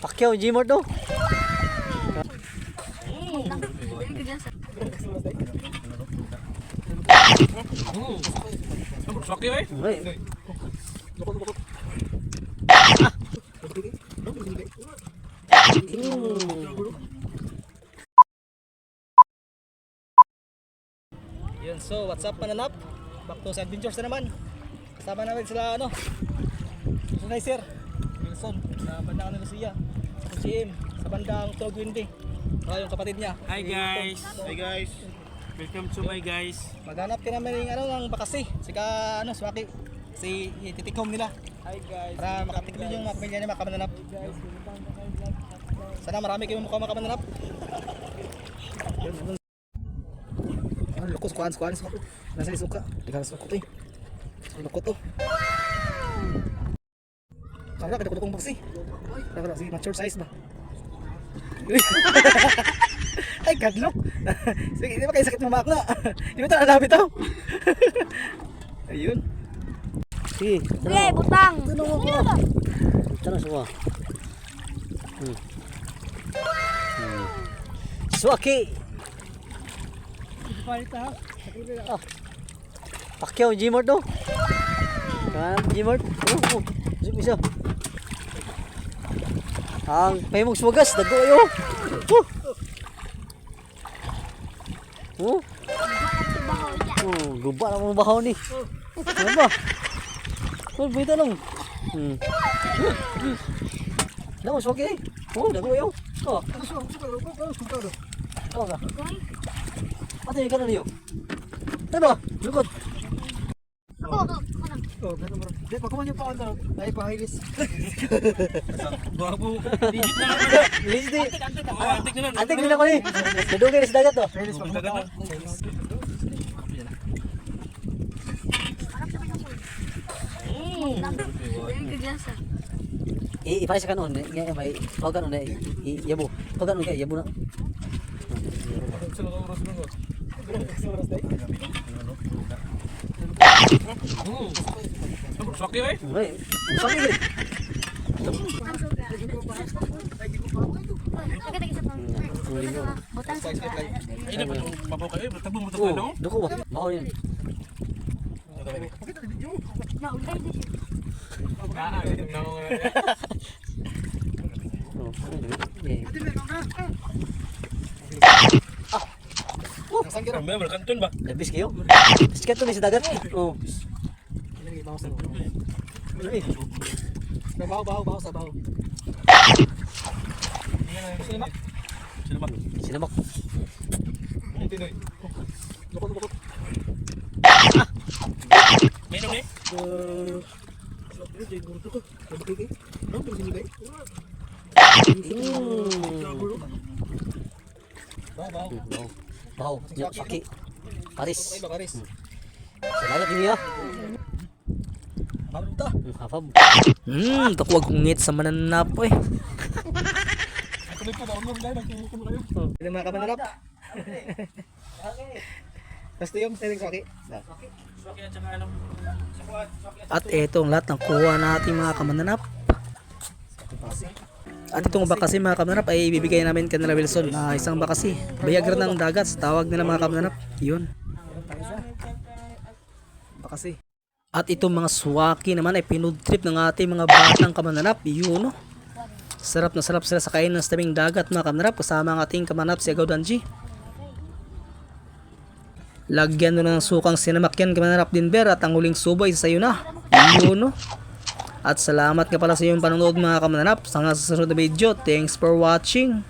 Pacquiao, Jimor do. Yun, so what's up mananap? Back to sa adventures na naman. Kasama namin sila Sir Wilson sa bandang Lucia, sa GM sa bandang Tog Windy. Yung kapatid niya. Hi guys. Hi guys. Welcome to my guys. Maghanap ka namin ng bakasi. Sika Swaki. Si titikom nila. Hi guys. Para makatikmin yung mga pamilya niya makamananap. Sana marami kayong mukha makamananap. Lukos kuan. Nasa isuka. Dikan sa kutoy. Lukot to. Kaya kada ko kong baksi. Kaya sige mature size ba. Ay kadlok. Sige, di ba kayo sakit mamak na? Di ba ito nalapit tao? Ayun. Sige. Sige, butang. Ito na suwa. Swaki. Pacquiao, Jimor do. Kan, Jimor. Bisa. Ang pahimong suwagas, dago ayo. Guba na mong bahaw ni. Ano ba? Bita lang. Dago swaki. Dago ayo. Ka. Ate ka na niyo. Ano? Lukot. Di pa kuman yung pa ano, ay pa hilis. Babu. Digit na. Legit. Antik na. Antik din ako ni. Nadugay sa dagat to. Hilis pa dagat. Ipay sa kanon, ngay may pag kanon na yabo. Pag kanon kay yabo na. Swaki eh. Ay, sakit. Ini babaw kayo, tabong mo to ano? Duko ba? Bahaw yan. Member kanton ba? Labis kayo? Sikat to ni sa dagat. Oh. Bahaw sa bahaw. Sinamak. Lukot. Menom ni? Bahaw. Paki. Paris. Salamat niya. Hafab. Takuwag ngit sa mananap eh. Ini mga kamananap. Basta yung selling swaki. At ito ang lahat ng kuha natin mga kamananap. At itong bakasi mga kamananap ay ibibigay namin kay nila Wilson na isang bakasi. Bayagra ng dagat, tawag nila mga kamananap. Yun. Bakasi. At itong mga swaki naman ay pinood trip ng ating mga batang kamananap. Yun no. Sarap na sarap sila sa kain ng tabing dagat mga kamananap. Kasama ang ating kamananap si Agaw Danji. Lagyan mo ng sukang sinamak yan kamananap din ber. At ang huling subay sa iyo na. Yun no. At salamat nga pala sa iyong panonood mga kamananap. Sa susunod na video. Thanks for watching.